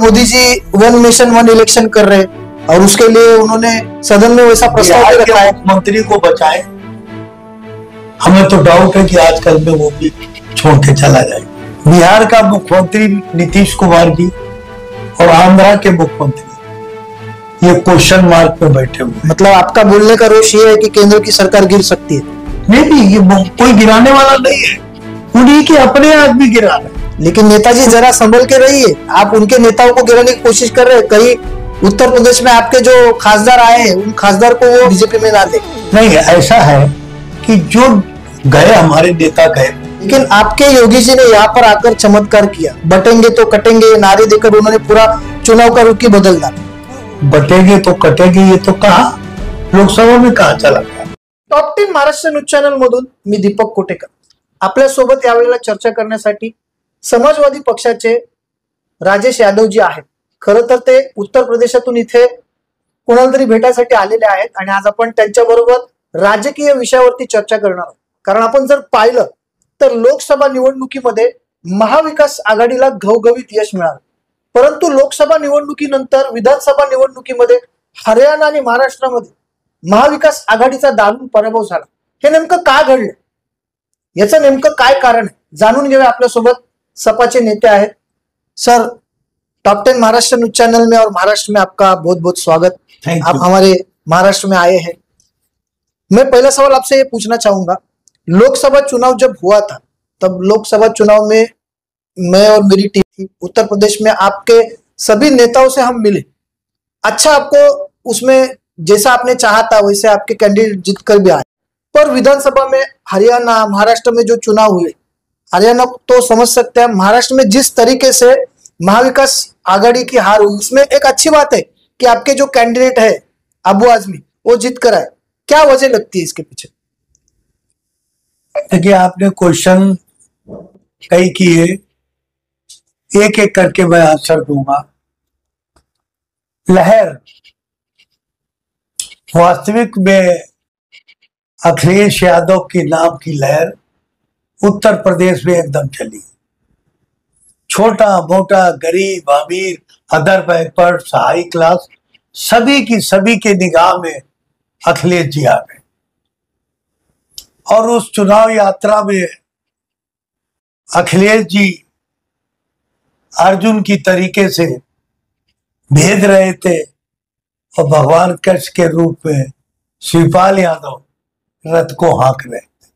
Modi ji one nation one election कर रहे हैं और उसके लिए उन्होंने सदन में वैसा प्रस्ताव रखा है। मुख्यमंत्री को बचाए, हमें तो डाउट है कि आजकल में वो भी छोड़ के चला जाए। बिहार का मुख्यमंत्री नीतीश कुमार जी और आंध्रा के मुख्यमंत्री ये क्वेश्चन मार्क में बैठे हुए। मतलब आपका बोलने का रोष ये है कि केंद्र की सरकार गिर सकती है? नहीं, ये कोई गिराने वाला नहीं है, उन्हीं के अपने आदमी गिरा रहे। लेकिन नेताजी जरा संभल के रहिए, आप उनके नेताओं को गिराने की कोशिश कर रहे हैं। कहीं उत्तर प्रदेश में आपके जो खासदार आए हैं उन खासदार को वो बीजेपी में ना दे। नहीं, ऐसा है कि जो गए हमारे नेता गए, लेकिन आपके योगी जी ने यहाँ पर आकर चमत्कार किया, बटेंगे तो कटेंगे नारे देकर उन्होंने पूरा चुनाव का रुख ही बदल डाला। बटेंगे तो कटेंगे ये तो कहा, लोकसभा में कहा चला गया। टॉप 10 महाराष्ट्र न्यूज चॅनल मधून मी दीपक कोटेकर आपल्या सोबत यावेळेला चर्चा करण्यासाठी समाजवादी पक्षाचे राजेश यादव जी आहेत। खरं तर ते उत्तर प्रदेशातून इथे कोणाला तरी भेटायसाठी आलेले आहेत आणि आज आपण त्यांच्या बरोबर राजकीय विषयावरती चर्चा करणार आहोत। कारण आपण जर पाहिलं तर लोकसभा निवडणुकीमध्ये महाविकास आघाडीला घवघवीत यश मिळालं, परंतु लोकसभा निवडणुकीनंतर विधानसभा निवडणुकीमध्ये हरियाणा आणि महाराष्ट्रामध्ये महाविकास आघाडीचा दारुण पराभव झाला। हे नेमकं का घडलं, याचं नेमकं काय कारण आहे, जाणून घेऊया। आपल्यासोबत सपाचे नेते आहेत। Sir, top 10 Maharashtra news channel में और महाराष्ट्र में आपका बहुत बहुत स्वागत। आप हमारे महाराष्ट्र में आए हैं। मैं पहला सवाल आपसे ये पूछना चाहूंगा, लोकसभा चुनाव जब हुआ था तब लोकसभा चुनाव में मैं और मेरी टीम थी उत्तर प्रदेश में, आपके सभी नेताओं से हम मिले। अच्छा, आपको उसमें जैसा आपने चाहा था वैसे आपके कैंडिडेट जीत कर भी आए, पर विधानसभा में हरियाणा महाराष्ट्र में जो चुनाव हुए, हरियाणा तो समझ सकते हैं, महाराष्ट्र में जिस तरीके से महाविकास आघाड़ी की हार हुई उसमें एक अच्छी बात है कि आपके जो कैंडिडेट है अबू आजमी वो जीत कर आए। क्या वजह लगती है इसके पीछे? देखिए, आपने क्वेश्चन कई किए, एक एक करके मैं आंसर दूंगा। लहर वास्तविक में अखिलेश यादव के नाम की लहर उत्तर प्रदेश में एकदम चली। छोटा मोटा गरीब अमीर अदर बैकवर्ड हाई क्लास सभी के निगाह में अखिलेश जी आ गए और उस चुनाव यात्रा में अखिलेश जी अर्जुन की तरीके से भेद रहे थे और भगवान कृष्ण के रूप में शिवपाल यादव रथ को हाँक रहे थे।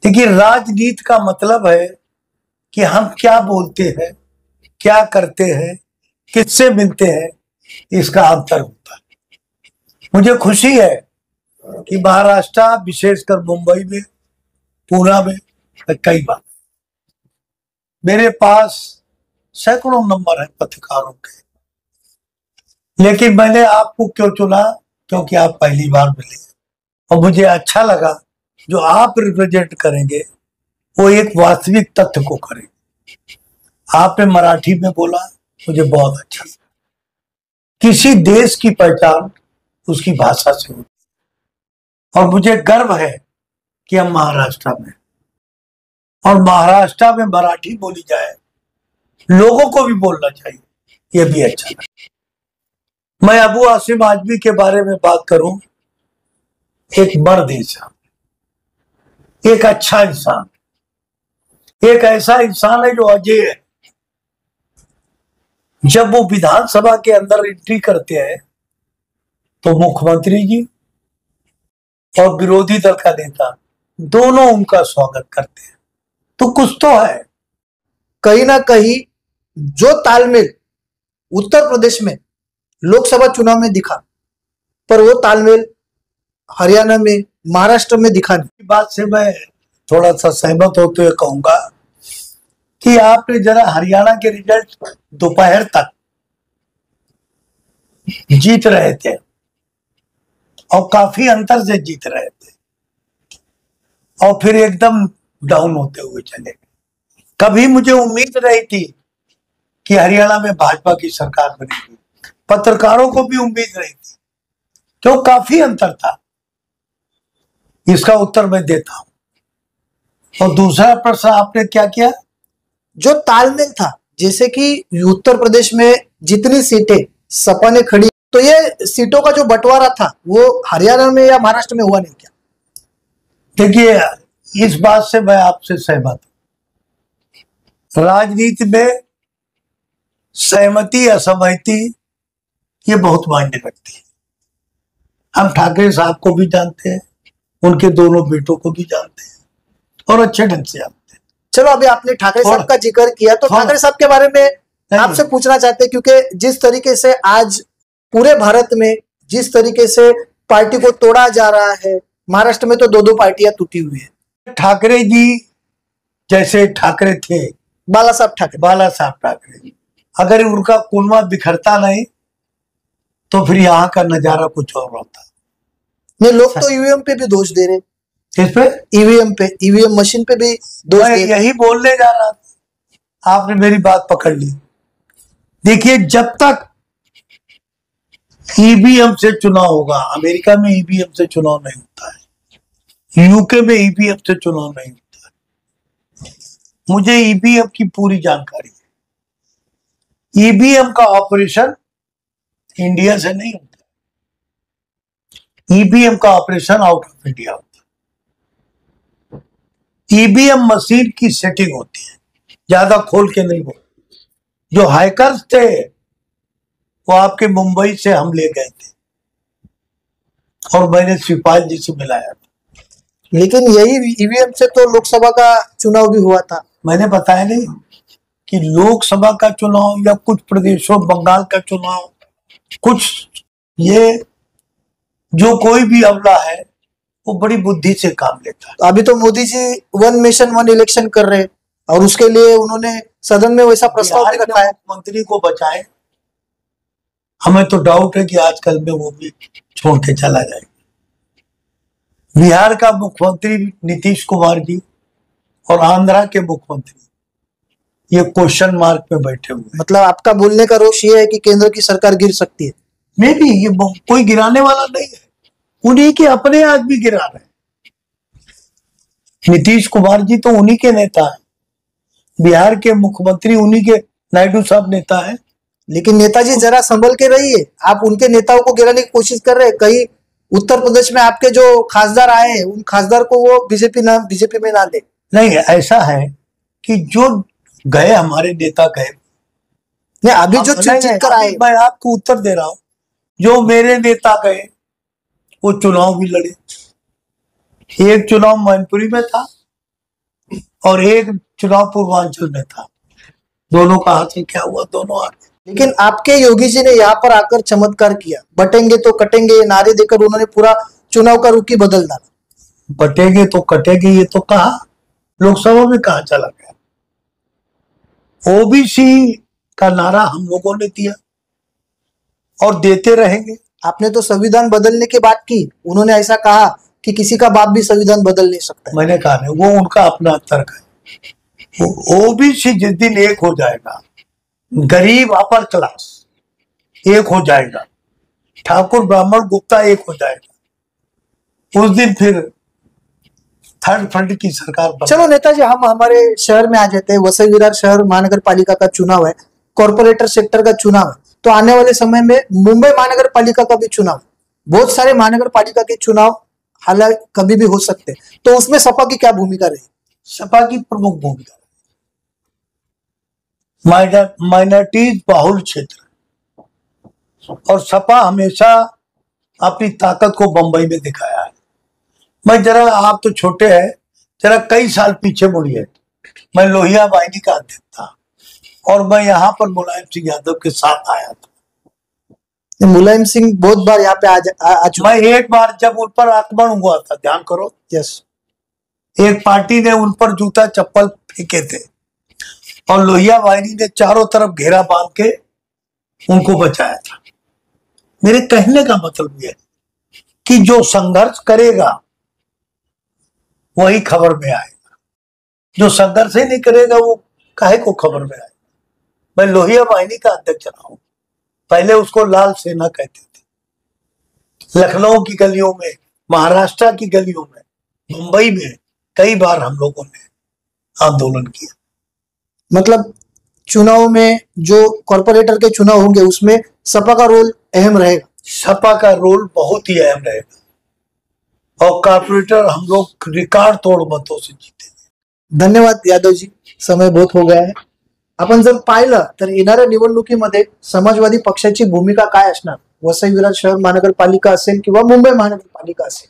देखिए, राजनीति का मतलब है कि हम क्या बोलते हैं, क्या करते हैं, किससे मिलते हैं, इसका अंतर होता है। मुझे खुशी है कि महाराष्ट्र, विशेषकर मुंबई में, पूना में कई बार मेरे पास सैकड़ों नंबर है पत्रकारों के, लेकिन मैंने आपको क्यों चुना, क्योंकि आप पहली बार मिले और मुझे अच्छा लगा जो आप रिप्रेजेंट करेंगे वो एक वास्तविक तथ्य को करेंगे। आपने मराठी में बोला, मुझे बहुत अच्छा लगा। किसी देश की पहचान उसकी भाषा से होती है और मुझे गर्व है कि हम महाराष्ट्र में, और महाराष्ट्र में मराठी बोली जाए, लोगों को भी बोलना चाहिए, ये भी अच्छा लगा। मैं अबू आसिम आजमी के बारे में बात करूं, एक मर्द इंसान, एक अच्छा इंसान, एक ऐसा इंसान है जो अजय है। जब वो विधानसभा के अंदर एंट्री करते हैं तो मुख्यमंत्री जी और विरोधी दल का नेता दोनों उनका स्वागत करते हैं, तो कुछ तो है। कहीं ना कहीं जो तालमेल उत्तर प्रदेश में लोकसभा चुनाव में दिखा, पर वो तालमेल हरियाणा में, महाराष्ट्र में दिखा नहीं। बात से मैं थोड़ा सा सहमत होते हुए कहूंगा कि आपने जरा हरियाणा के रिजल्ट दोपहर तक जीत रहे थे और काफी अंतर से जीत रहे थे और फिर एकदम डाउन होते हुए चले गए। कभी मुझे उम्मीद नहीं थी कि हरियाणा में भाजपा की सरकार बनेगी, पत्रकारों को भी उम्मीद नहीं थी, क्यों, काफी अंतर था। इसका उत्तर मैं देता हूं। और दूसरा प्रश्न आपने क्या किया? जो तालमेल था, जैसे कि उत्तर प्रदेश में जितनी सीटें सपा ने खड़ी, तो ये सीटों का जो बंटवारा था वो हरियाणा में या महाराष्ट्र में हुआ नहीं क्या? देखिए, इस बात से मैं आपसे सहमत हूं। राजनीति में सहमति असहमति ये बहुत मायने रखती है। हम ठाकरे साहब को भी जानते हैं, उनके दोनों बेटों को भी जानते हैं और अच्छे ढंग से जानते हैं। चलो, अभी आपने ठाकरे साहब का जिक्र किया, तो ठाकरे साहब के बारे में आपसे पूछना चाहते हैं, क्योंकि जिस तरीके से आज पूरे भारत में जिस तरीके से पार्टी को तोड़ा जा रहा है, महाराष्ट्र में तो दो दो पार्टियां टूटी हुई है। ठाकरे जी जैसे ठाकरे थे, बाला साहब ठाकरे, अगर उनका कुनबा बिखरता नहीं तो फिर यहाँ का नजारा कुछ और होता। नहीं, लोग तो ईवीएम पे भी दोष दे रहे। किस पे? ईवीएम मशीन पे भी दोष दे रहे। यही बोलने जा रहा था, आपने मेरी बात पकड़ ली। देखिए, जब तक ईवीएम से चुनाव होगा, अमेरिका में ईवीएम से चुनाव नहीं होता है, यूके में ईवीएम से चुनाव नहीं होता है। मुझे ईवीएम की पूरी जानकारी है। ईवीएम का ऑपरेशन इंडिया से नहीं होता, ईवीएम का ऑपरेशन आउट ऑफ इंडिया होता है। ईवीएम मशीन की सेटिंग होती है, ज्यादा खोल के नहीं बोल। जो हैकर्स थे वो आपके मुंबई से हम ले गए थे और मैंने शिवपाल जी से मिलाया था। लेकिन यही ईवीएम से तो लोकसभा का चुनाव भी हुआ था। मैंने बताया नहीं कि लोकसभा का चुनाव या कुछ प्रदेशों, बंगाल का चुनाव, कुछ ये जो कोई भी अमला है वो बड़ी बुद्धि से काम लेता है। अभी तो मोदी जी 1 नेशन 1 इलेक्शन कर रहे हैं और उसके लिए उन्होंने सदन में वैसा प्रस्ताव भी रखा है। मंत्री को बचाए, हमें तो डाउट है कि आजकल में वो भी छोड़ के चला जाएगा। बिहार का मुख्यमंत्री नीतीश कुमार जी और आंध्रा के मुख्यमंत्री ये क्वेश्चन मार्क में बैठे हुए। मतलब आपका बोलने का रोष ये है कि केंद्र की सरकार गिर सकती है? नहीं नहीं, ये कोई गिराने वाला नहीं है, उन्हीं के अपने आदमी गिरा रहे हैं। नीतीश कुमार जी तो उन्हीं के नेता है, बिहार के मुख्यमंत्री उन्हीं के नायडू साहब नेता है। लेकिन नेताजी जरा संभल के रहिए, आप उनके नेताओं को गिराने की कोशिश कर रहे हैं। कहीं उत्तर प्रदेश में आपके जो खासदार आए उन खासदार को वो बीजेपी में ना ले। नहीं, ऐसा है कि जो गए हमारे नेता गए, नहीं अभी जो चिट कर आए, मैं आपको उत्तर दे रहा हूं, जो मेरे नेता गए वो चुनाव भी लड़े। एक चुनाव मैनपुरी में था और एक चुनाव पूर्वांचल में था, दोनों का हासिल क्या हुआ, दोनों आ गए। लेकिन आपके योगी जी ने यहाँ पर आकर चमत्कार किया, बटेंगे तो कटेंगे ये नारे देकर उन्होंने पूरा चुनाव का रुख ही बदल डाला। बटेंगे तो कटेंगे ये तो कहा, लोकसभा में कहा चला गया। ओबीसी का नारा हम लोगों ने दिया और देते रहेंगे। आपने तो संविधान बदलने की बात की, उन्होंने ऐसा कहा कि किसी का बाप भी संविधान बदल नहीं सकता। मैंने कहा नहीं, वो उनका अपना तर्क है। ओबीसी जिस दिन एक हो जाएगा, गरीब अपर क्लास एक हो जाएगा, ठाकुर ब्राह्मण गुप्ता एक हो जाएगा, उस दिन फिर थर्ड फ्रंट की सरकार। चलो नेताजी, हम हमारे शहर में आ जाते हैं। वसई विरार शहर महानगर पालिका का चुनाव है, कॉर्पोरेटर सेक्टर का चुनाव है, तो आने वाले समय में मुंबई महानगर पालिका का भी चुनाव, बहुत सारे महानगर पालिका के चुनाव हालांकि कभी भी हो सकते, तो उसमें सपा की क्या भूमिका रही? सपा की प्रमुख भूमिका, माइनॉरिटीज बहुल क्षेत्र, और सपा हमेशा अपनी ताकत को बंबई में दिखाया है। मैं जरा, आप तो छोटे हैं, जरा कई साल पीछे मुड़िए। मैं लोहिया वाहिनी का अध्यक्ष था और मैं यहाँ पर मुलायम सिंह यादव के साथ आया था। मुलायम सिंह बहुत बार यहाँ पे आ चुका। मैं एक बार जब उन पर आक्रमण हुआ था, ध्यान करो, यस, एक पार्टी ने उन पर जूता चप्पल फेंके थे और लोहिया वाहिनी ने चारों तरफ घेरा बांध के उनको बचाया था। मेरे कहने का मतलब यह कि जो संघर्ष करेगा वही खबर में आएगा, जो संघर्ष ही नहीं करेगा वो काहे को खबर में आएगा। मैं लोहिया वाहिनी का अध्यक्ष रहा हूं, पहले उसको लाल सेना कहते थे। लखनऊ की गलियों में, महाराष्ट्र की गलियों में, मुंबई में कई बार हम लोगों ने आंदोलन किया। मतलब चुनाव में जो कॉर्पोरेटर के चुनाव होंगे उसमें सपा का रोल अहम रहेगा? सपा का रोल बहुत ही अहम रहेगा और कॉर्पोरेटर हम लोग रिकॉर्ड तोड़ मतों से जीते। धन्यवाद यादवजी, समय बहुत हो गया आहे. आपण जर पाहिलं तर येणाऱ्या निवडणुकीमध्ये समाजवादी पक्षाची भूमिका काय असणार, वसई विरार शहर महानगरपालिका असेल किंवा मुंबई महानगरपालिका असेल.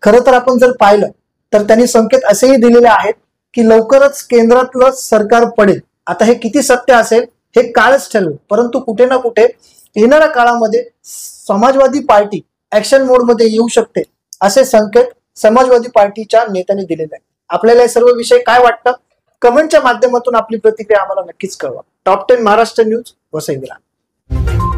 खरं तर आपण जर पाहिलं तर त्यांनी संकेत असेही दिलेले आहेत की लवकरच केंद्रातलं सरकार पडेल. आता हे किती सत्य असेल हे काळच ठरवेल, परंतु कुठे ना कुठे येणाऱ्या काळामध्ये समाजवादी पार्टी ऍक्शन मोडमध्ये येऊ शकते असे संकेत समाजवादी पार्टीच्या नेत्यांनी दिलेले आहेत. आपल्याला हे सर्व विषय काय वाटतं कमेंटच्या माध्यमातून आपली प्रतिक्रिया आम्हाला नक्कीच कळवा. Top 10 Maharashtra news, Vasai Virar.